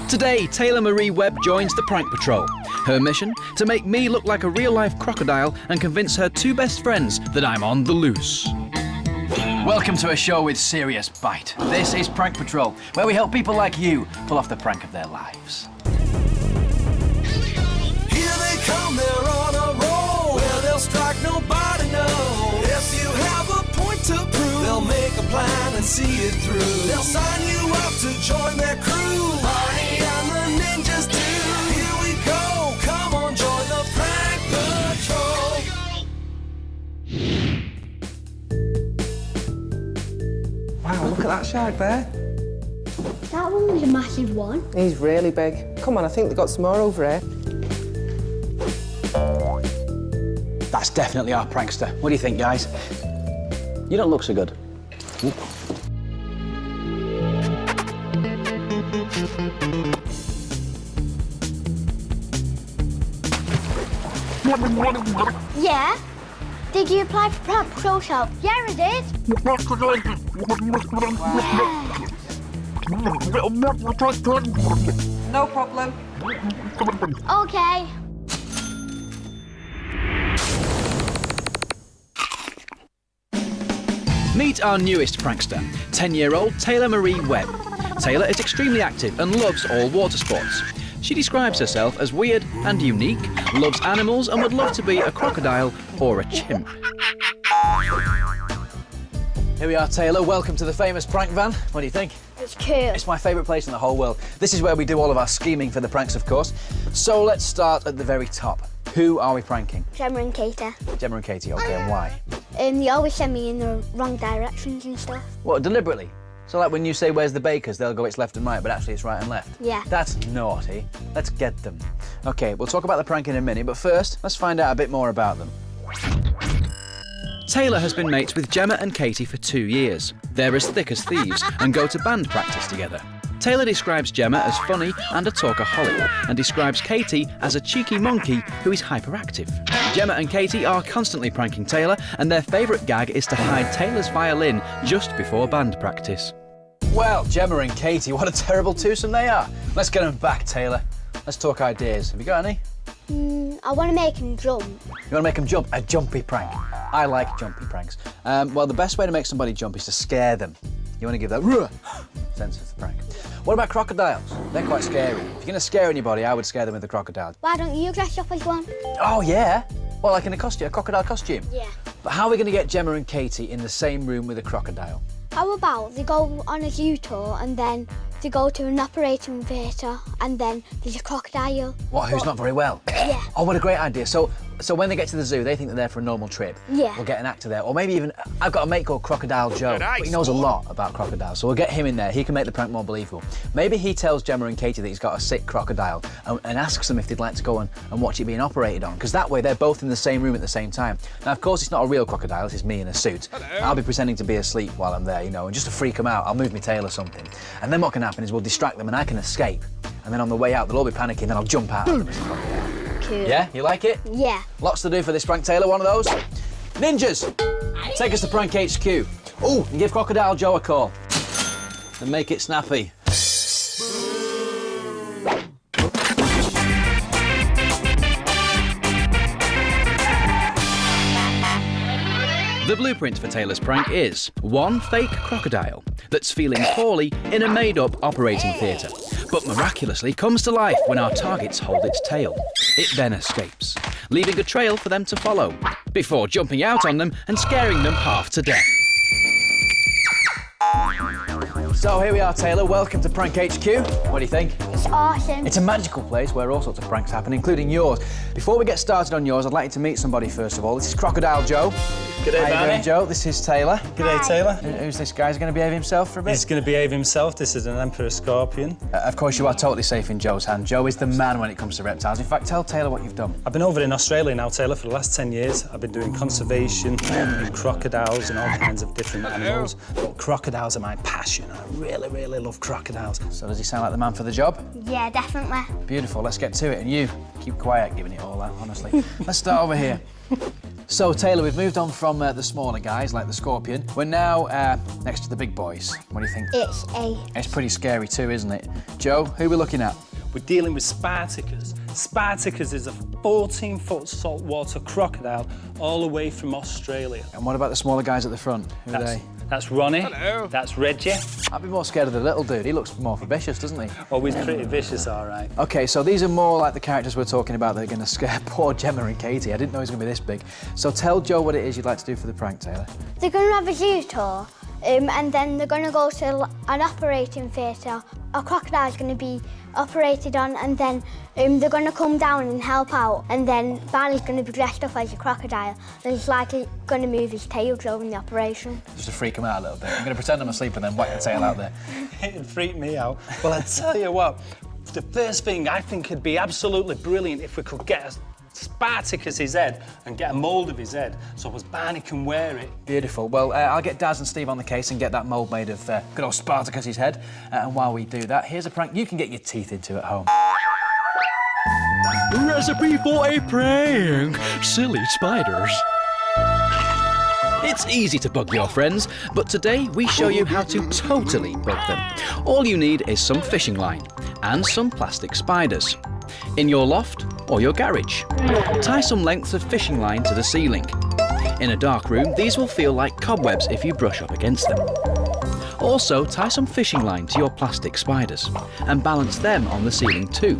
Today, Taylor Marie Webb joins the Prank Patrol. Her mission? To make me look like a real-life crocodile and convince her two best friends that I'm on the loose. Welcome to a show with serious bite. This is Prank Patrol, where we help people like you pull off the prank of their lives. Here they come, they're on a roll, where they'll strike nobody, no. If you have a point to prove, they'll make a plan and see it through. They'll sign you up to join their crew. Barney and the ninjas do. Here we go, come on, join the Prank Patrol. Wow, look at that shark there. That one was a massive one. He's really big. Come on, I think they've got some more over here. That's definitely our prankster. What do you think, guys? You don't look so good. Ooh. Yeah? Did you apply for Prank Patrol help? Yeah, I did. No problem. Okay. Meet our newest prankster, 10-year-old Taylor Marie Webb. Taylor is extremely active and loves all water sports. She describes herself as weird and unique, loves animals and would love to be a crocodile or a chimp. Here we are, Taylor. Welcome to the famous prank van. What do you think? It's cool. It's my favourite place in the whole world. This is where we do all of our scheming for the pranks, of course. So let's start at the very top. Who are we pranking? Gemma and Katie. Gemma and Katie, OK, and why? They always send me in the wrong directions and stuff. What, deliberately? So like when you say, where's the bakers, they'll go, it's left and right, but actually it's right and left? Yeah. That's naughty. Let's get them. OK, we'll talk about the prank in a minute, but first, let's find out a bit more about them. Taylor has been mates with Gemma and Katie for 2 years. They're as thick as thieves and go to band practice together. Taylor describes Gemma as funny and a talkaholic, and describes Katie as a cheeky monkey who is hyperactive. Gemma and Katie are constantly pranking Taylor, and their favourite gag is to hide Taylor's violin just before band practice. Well, Gemma and Katie, what a terrible twosome they are. Let's get them back, Taylor. Let's talk ideas. Have you got any? I want to make him jump. You want to make them jump? A jumpy prank. I like jumpy pranks. Well, the best way to make somebody jump is to scare them. You want to give that sense of the prank. What about crocodiles? They're quite scary. If you're going to scare anybody, I would scare them with a crocodile. Why don't you dress up as one? Oh, yeah? Well, like in a crocodile costume? Yeah. But how are we going to get Gemma and Katie in the same room with a crocodile? How about they go on a zoo tour and then they go to an operating theatre and then there's a crocodile? What, who's not very well? Yeah. Oh, what a great idea. So when they get to the zoo, they think they're there for a normal trip. Yeah. We'll get an actor there. Or maybe even, I've got a mate called Crocodile Joe. But he knows a lot about crocodiles, so we'll get him in there. He can make the prank more believable. Maybe he tells Gemma and Katie that he's got a sick crocodile and asks them if they'd like to go and watch it being operated on, because that way they're both in the same room at the same time. Now, of course, it's not a real crocodile, this is me in a suit. Hello. I'll be pretending to be asleep while I'm there, you know, and just to freak them out, I'll move my tail or something. And then what can happen is we'll distract them and I can escape. And then on the way out, they'll all be panicking, then I'll jump out of them as a crocodile. Cool. Yeah, you like it? Yeah. Lots to do for this prank, Taylor. One of those? Ninjas, take us to Prank HQ. Oh, and give Crocodile Joe a call. And make it snappy. The blueprint for Taylor's prank is one fake crocodile that's feeling poorly in a made-up operating theatre, but miraculously comes to life when our targets hold its tail. It then escapes, leaving a trail for them to follow, before jumping out on them and scaring them half to death. So here we are, Taylor. Welcome to Prank HQ. What do you think? It's awesome. It's a magical place where all sorts of pranks happen, including yours. Before we get started on yours, I'd like you to meet somebody first of all. This is Crocodile Joe. Good day, How you Barney. doing, Joe? This is Taylor. Good day, Taylor. Who's this guy? He's going to behave himself for a bit? He's going to behave himself. This is an emperor scorpion. Of course, you are totally safe in Joe's hand. Joe is the man when it comes to reptiles. In fact, tell Taylor what you've done. I've been over in Australia now, Taylor, for the last 10 years. I've been doing conservation with crocodiles and all kinds of different animals. But crocodiles are my passion. I really, really love crocodiles. So does he sound like the man for the job? Yeah, definitely. Beautiful. Let's get to it. And you, keep quiet giving it all out, honestly. Let's start over here. So, Taylor, we've moved on from the smaller guys, like the scorpion. We're now next to the big boys. What do you think? It's A. It's pretty scary too, isn't it? Joe, who are we looking at? We're dealing with Spartacus. Spartacus is a 14-foot saltwater crocodile all the way from Australia. And what about the smaller guys at the front? Who are they? That's Ronnie. Hello. That's Reggie. I'd be more scared of the little dude. He looks more vicious, doesn't he? Oh, he's pretty vicious, all right. OK, so these are more like the characters we're talking about that are going to scare poor Gemma and Katie. I didn't know he was going to be this big. So tell Joe what it is you'd like to do for the prank, Taylor. They're going to have a zoo tour, and then they're going to go to an operating theatre. A crocodile's going to be operated on, and then they're going to come down and help out, and then Barney's going to be dressed up as a crocodile, and he's likely going to move his tail during the operation. Just to freak him out a little bit. I'm going to pretend I'm asleep and then whack the tail out there. It'd freak me out. Well, I tell you what, the first thing I think would be absolutely brilliant if we could get Spartacus's head and get a mould of his head so as Barney can wear it. Beautiful. Well, I'll get Daz and Steve on the case and get that mould made of good old Spartacus's head. And while we do that, here's a prank you can get your teeth into at home. Recipe for a prank! Silly spiders. It's easy to bug your friends, but today we show you how to totally bug them. All you need is some fishing line and some plastic spiders. In your loft or your garage. Tie some lengths of fishing line to the ceiling. In a dark room, these will feel like cobwebs if you brush up against them. Also, tie some fishing line to your plastic spiders and balance them on the ceiling too.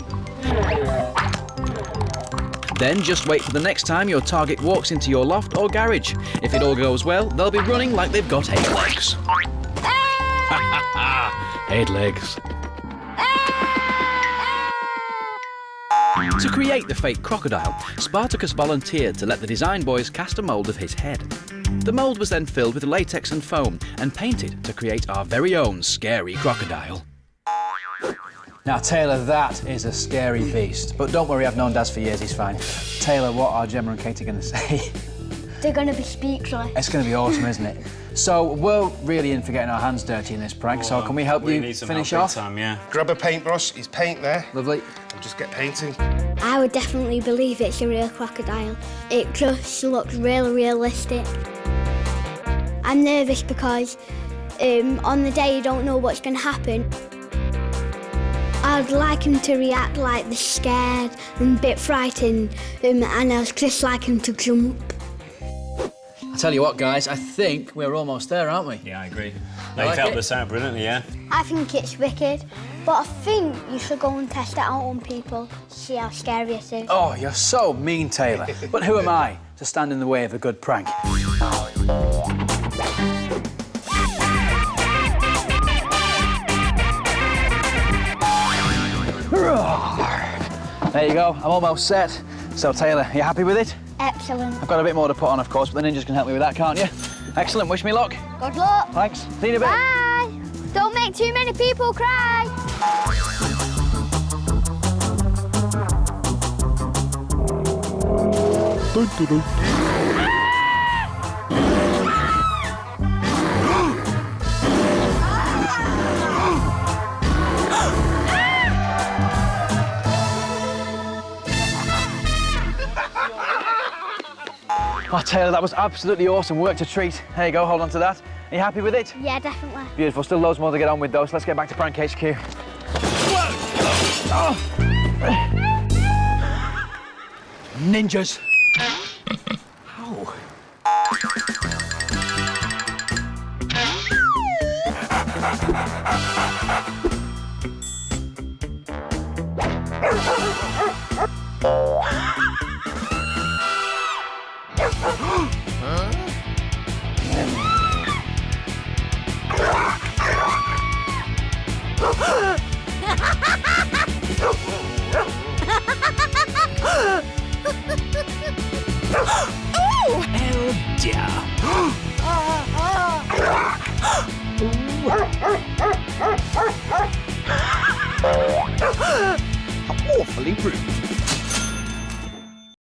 Then just wait for the next time your target walks into your loft or garage. If it all goes well, they'll be running like they've got 8 legs. Ha ha ha! 8 legs. To create the fake crocodile, Spartacus volunteered to let the design boys cast a mould of his head. The mould was then filled with latex and foam and painted to create our very own scary crocodile. Now, Taylor, that is a scary beast. But don't worry, I've known Daz for years, he's fine. Taylor, what are Gemma and Katie going to say? They're going to be speechless. It's going to be awesome, isn't it? So we're really in for getting our hands dirty in this prank, so can we help you finish off? Grab a paintbrush, his paint there. Lovely. And just get painting. I would definitely believe it's a real crocodile. It just looks really realistic. I'm nervous because on the day you don't know what's going to happen. I'd like him to react like they're scared and a bit frightened, and I'd just like him to jump. I'll tell you what, guys, I think we're almost there, aren't we? Yeah, I agree. You like felt it? this out brilliantly, yeah? I think it's wicked, but I think you should go and test it out on people, see how scary it is. Oh, you're so mean, Taylor. But who am I to stand in the way of a good prank? There you go, I'm almost set. So, Taylor, are you happy with it? Excellent. I've got a bit more to put on, of course, but the ninjas can help me with that, can't you? Excellent, wish me luck. Good luck. Thanks, see you in a bit. Bye. Don't make too many people cry. Oh, Taylor, that was absolutely awesome work to treat. There you go, hold on to that. Are you happy with it? Yeah, definitely. Beautiful, still loads more to get on with, though, so let's get back to Prank HQ. Oh. Ninjas. Ow. Awfully rude.